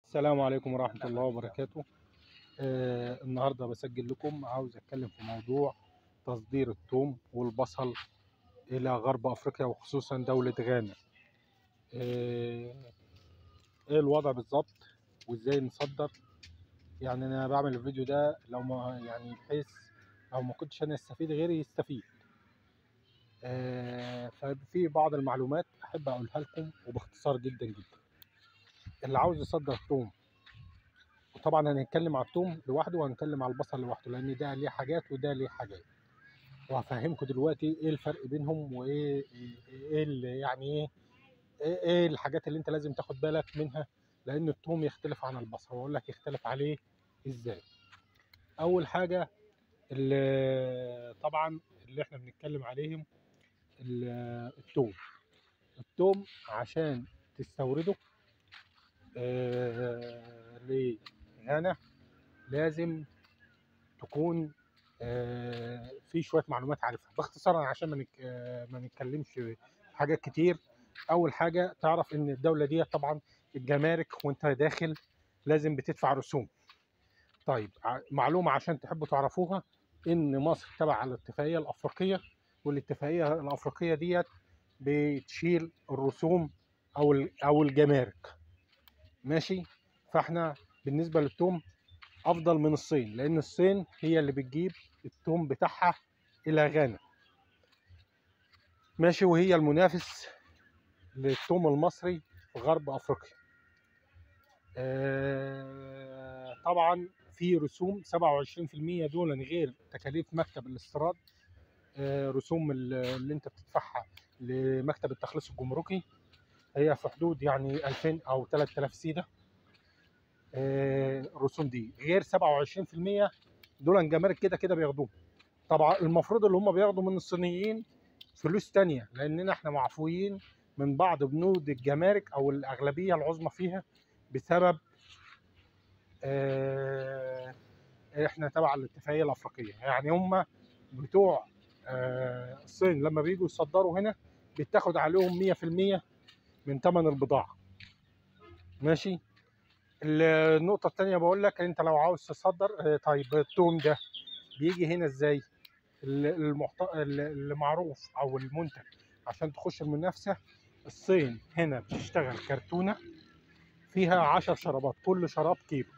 السلام عليكم ورحمة الله وبركاته. النهاردة بسجل لكم، عاوز أتكلم في موضوع تصدير الثوم والبصل إلى غرب أفريقيا وخصوصا دولة غانا. إيه الوضع بالظبط وإزاي نصدر؟ يعني أنا بعمل الفيديو ده لو ما يعني بحيث لو ما كنتش أنا أستفيد غيري يستفيد. ففي بعض المعلومات أحب أقولها لكم وباختصار جدا جدا. اللي عاوز يصدر ثوم، وطبعا هنتكلم على الثوم لوحده وهنتكلم على البصل لوحده لان ده ليه حاجات وده ليه حاجات، وهفهمكم دلوقتي ايه الفرق بينهم وايه ايه اللي يعني ايه الحاجات اللي انت لازم تاخد بالك منها، لان الثوم يختلف عن البصل واقول لك يختلف عليه ازاي. اول حاجه اللي طبعا اللي احنا بنتكلم عليهم الثوم. الثوم عشان تستورده لغانا لازم تكون في شويه معلومات عارفها باختصار عشان ما نتكلمش في حاجات كتير. اول حاجه تعرف ان الدوله دي طبعا الجمارك وانت داخل لازم بتدفع رسوم. طيب معلومه عشان تحبوا تعرفوها، ان مصر تبع الاتفاقيه الافريقيه، والاتفاقيه الافريقيه ديت بتشيل الرسوم او الجمارك. ماشي. فاحنا بالنسبه للثوم افضل من الصين، لان الصين هي اللي بتجيب الثوم بتاعها الى غانا. ماشي. وهي المنافس للثوم المصري في غرب افريقيا. طبعا في رسوم 27% دول غير تكاليف مكتب الاستيراد. رسوم اللي انت بتدفعها لمكتب التخليص الجمركي هي في حدود يعني 2000 او 3000 سيده. الرسوم دي غير 27% دول جمارك كده كده بياخدوهم. طبعا المفروض اللي هم بياخدوا من الصينيين فلوس تانية، لاننا احنا معفويين من بعض بنود الجمارك او الاغلبيه العظمى فيها بسبب احنا تبع الاتفاقيه الافريقيه. يعني هم بتوع الصين لما بييجوا يصدروا هنا بيتاخد عليهم 100% من ثمن البضاعه. ماشي. النقطه الثانيه بقول لك انت لو عاوز تصدر، طيب التوم ده بيجي هنا ازاي؟ اللي معروف او المنتج عشان تخش المنافسه، الصين هنا بتشتغل كرتونه فيها 10 شرابات، كل شراب كيلو.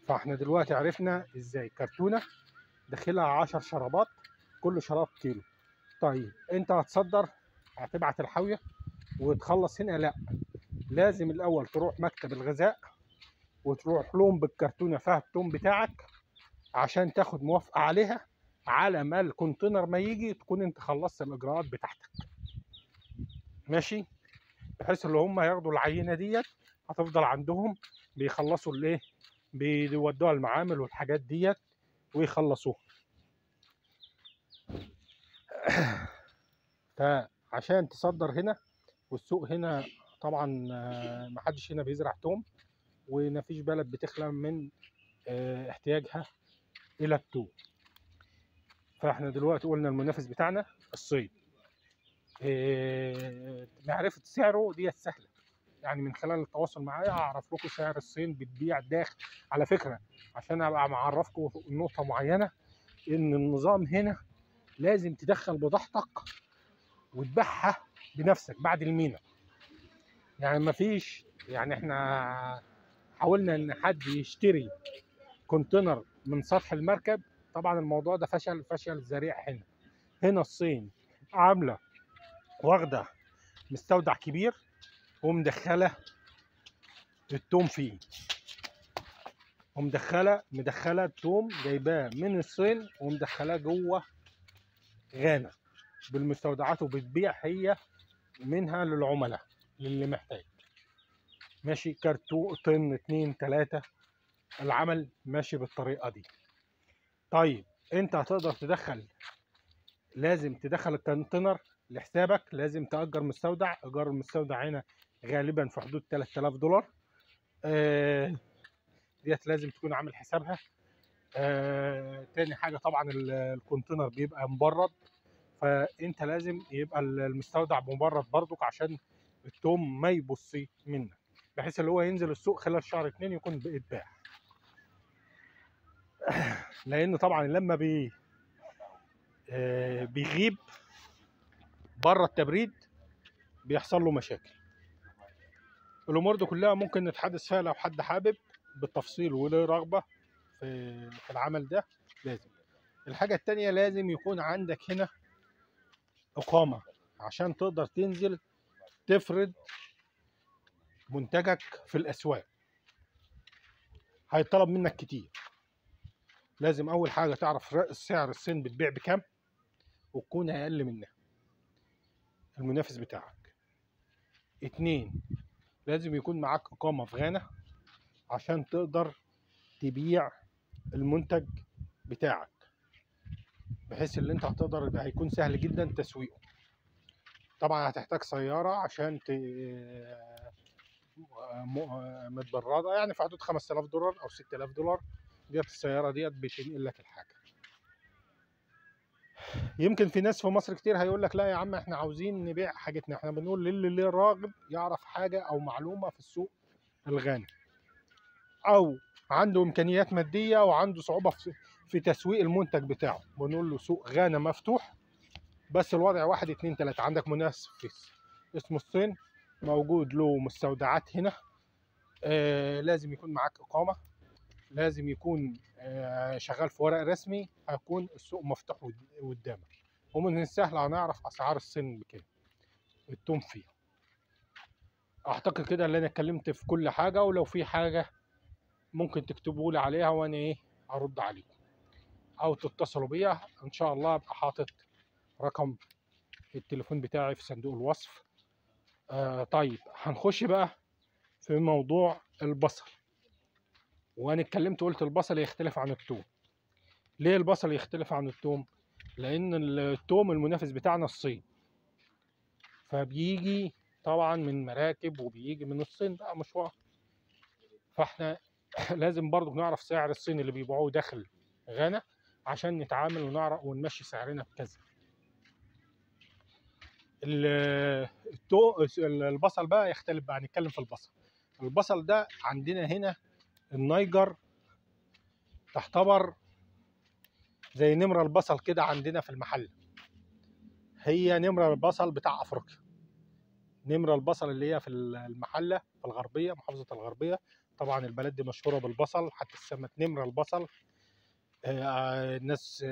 فاحنا دلوقتي عرفنا ازاي كرتونه داخلها 10 شرابات كل شراب كيلو. طيب انت هتصدر هتبعت الحاويه وتخلص هنا؟ لا، لازم الاول تروح مكتب الغذاء وتروح لهم بالكرتونه فيها التوم بتاعك عشان تاخد موافقه عليها، على ما الكونتينر ما يجي تكون انت خلصت الاجراءات بتاعتك. ماشي. بحيث اللي هم ياخدوا العينه ديت هتفضل عندهم بيخلصوا الايه، بيودوها المعامل والحاجات ديت ويخلصوها. فعشان تصدر هنا، والسوق هنا طبعا محدش هنا بيزرع توم، ومفيش بلد بتخلى من احتياجها الى التوم. فاحنا دلوقتي قلنا المنافس بتاعنا الصين. معرفه سعره دي سهله، يعني من خلال التواصل معايا هعرف لكم سعر الصين بتبيع داخل. على فكره عشان ابقى معرفكم نقطه معينه، ان النظام هنا لازم تدخل بضاعتك وتبيعها بنفسك بعد المينا. يعني مفيش، يعني احنا حاولنا ان حد يشتري كونتينر من سطح المركب، طبعا الموضوع ده فشل ذريع. هنا الصين عامله واخده مستودع كبير ومدخله التوم فيه، مدخله التوم جايباه من الصين ومدخلاه جوه غانا بالمستودعات، وبتبيع هي منها للعملاء للي محتاج. ماشي. كرتون طن 2 3 العمل ماشي بالطريقه دي. طيب انت هتقدر تدخل، لازم تدخل الكونتينر لحسابك، لازم تأجر مستودع. ايجار المستودع هنا غالبا في حدود 3000 دولار. ديت لازم تكون عامل حسابها. تاني حاجه طبعا الكونتينر بيبقى مبرد، فانت لازم يبقى المستودع مبرد برضك عشان التوم ما يبص منك. بحيث اللي هو ينزل السوق خلال شهر 2 يكون اتباع. لان طبعا لما بيغيب بره التبريد بيحصل له مشاكل. الامور دي كلها ممكن نتحدث فيها لو حد حابب بالتفصيل وله رغبه في العمل ده. لازم الحاجه التانيه لازم يكون عندك هنا اقامه عشان تقدر تنزل تفرد منتجك في الاسواق. هيطلب منك كتير. لازم اول حاجه تعرف سعر الصين بتبيع بكام وتكون اقل منها المنافس بتاعك. 2 لازم يكون معاك اقامه في غانا عشان تقدر تبيع المنتج بتاعك، بحيث ان انت هتقدر هيكون سهل جدا تسويقه. طبعا هتحتاج سياره عشان متبرده، يعني في حدود $5000 او $6000. ديت السياره ديت بتنقل لك الحاجه. يمكن في ناس في مصر كتير هيقول لك لا يا عم احنا عاوزين نبيع حاجتنا. احنا بنقول للي راغب يعرف حاجه او معلومه في السوق الغاني، او عنده امكانيات ماديه وعنده صعوبه في تسويق المنتج بتاعه، بنقول له سوق غانا مفتوح، بس الوضع 1 2 3. عندك منافس اسمه الصين موجود له مستودعات هنا. لازم يكون معاك اقامه، لازم يكون شغال في ورق رسمي، هيكون السوق مفتوح قدامك. ومن السهل هنعرف اسعار الصين بكام التوم فيه. اعتقد كده ان انا اتكلمت في كل حاجه، ولو في حاجه ممكن تكتبوا لي عليها وانا ارد عليكم او تتصلوا بيا ان شاء الله. ابقى حاطط رقم التليفون بتاعي في صندوق الوصف. طيب هنخش بقى في موضوع البصل. وانا اتكلمت قلت البصل يختلف عن الثوم. ليه البصل يختلف عن الثوم؟ لان الثوم المنافس بتاعنا الصين، فبيجي طبعا من مراكب وبيجي من الصين بقى مشوار. فاحنا لازم برضو نعرف سعر الصين اللي بيبيعوه داخل غانا عشان نتعامل ونعرف ونمشي سعرنا بكذا. البصل بقى يختلف بقى. نتكلم في البصل ده عندنا هنا النيجر تعتبر زي نمرة البصل كده عندنا في المحل. هي نمرة البصل بتاع افريقيا. نمرة البصل اللي هي في المحلة في الغربية، محافظة الغربية. طبعا البلد دي مشهورة بالبصل، حتى اتسمت نمرة البصل. الناس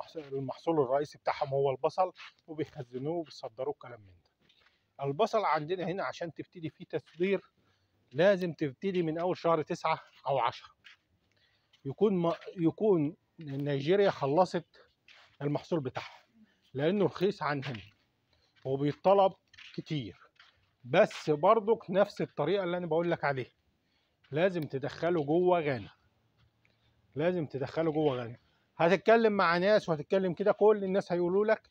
المحصول الرئيسي بتاعهم هو البصل، وبيخزنوه وبيصدروه كلام من ده. البصل عندنا هنا عشان تبتدي فيه تصدير لازم تبتدي من اول شهر 9 او 10. يكون نيجيريا خلصت المحصول بتاعها، لانه رخيص عن هنا وبيطلب كتير. بس برضك نفس الطريقه اللي انا بقول لك عليها، لازم تدخله جوه غانا. لازم تدخله جوه غانا. هتتكلم مع ناس وهتتكلم كده، كل الناس هيقولوا لك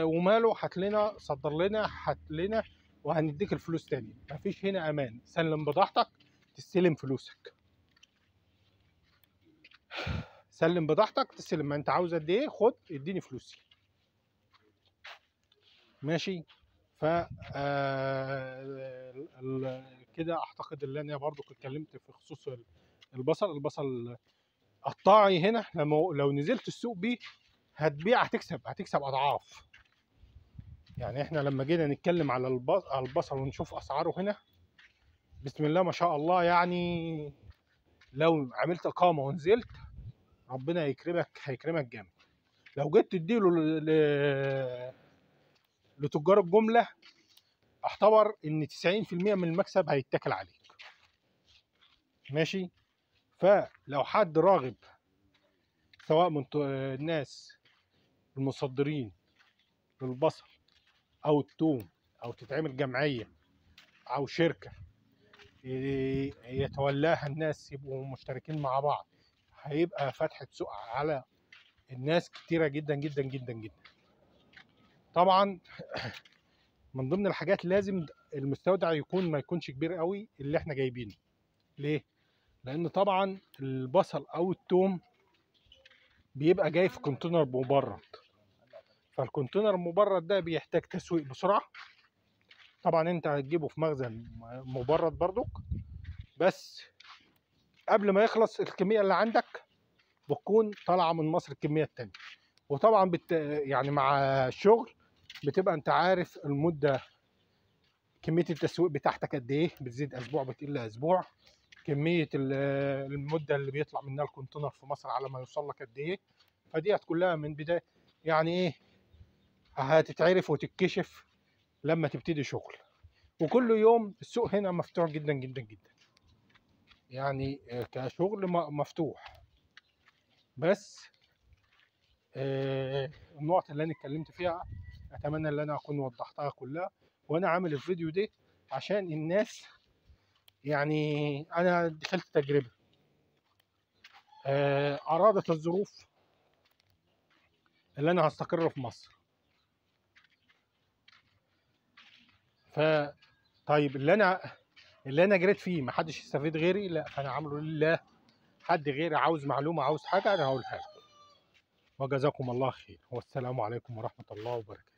وماله، هات لنا، صدر لنا، هات لنا وهنديك الفلوس تاني. مفيش هنا امان. سلم بضاعتك تستلم فلوسك. سلم بضاعتك تستلم. ما انت عاوز قد ايه خد اديني فلوسي. ماشي. ف كده اعتقد ان انا برضو اتكلمت في خصوص البصل قطاعي هنا. لو نزلت السوق بيه هتبيع، هتكسب اضعاف. يعني احنا لما جينا نتكلم على البصل ونشوف اسعاره هنا، بسم الله ما شاء الله، يعني لو عملت اقامه ونزلت ربنا هيكرمك جامد. لو جيت تديله لتجار الجمله اعتبر ان 90% من المكسب هيتاكل عليك. ماشي. فلو حد راغب سواء من الناس المصدرين للبصل او الثوم، او تتعمل جمعيه او شركه يتولاها الناس يبقوا مشتركين مع بعض، هيبقى فتحة سوق على الناس كتيرة جدا جدا جدا جدا. طبعا من ضمن الحاجات لازم المستودع ما يكونش كبير قوي اللي احنا جايبينه. ليه؟ لان طبعا البصل او الثوم بيبقى جاي في كونتينر مبرد، فالكونتينر المبرد ده بيحتاج تسويق بسرعة، طبعا انت هتجيبه في مخزن مبرد برضك، بس قبل ما يخلص الكميه اللي عندك بتكون طالعه من مصر الكميه التانيه. وطبعا يعني مع الشغل بتبقى انت عارف المده، كميه التسويق بتاعتك قد ايه، بتزيد اسبوع بتقل اسبوع، كميه المده اللي بيطلع منها الكونتينر في مصر على ما يوصل لك قد ايه. فديت كلها من بدايه يعني ايه، هتتعرف وتتكشف لما تبتدي شغل. وكل يوم السوق هنا مفتوح جدا جدا جدا، يعني كشغل مفتوح. بس النقط اللي انا اتكلمت فيها اتمنى ان انا اكون وضحتها كلها. وانا عامل الفيديو ده عشان الناس، يعني انا دخلت تجربه، ارادت الظروف اللي انا هستقر في مصر. ف طيب اللي انا جريت فيه ما حدش يستفيد غيري، لا، فانا عامله لله. حد غيري عاوز معلومه عاوز حاجه انا هقولها له. وجزاكم الله خير، والسلام عليكم ورحمه الله وبركاته.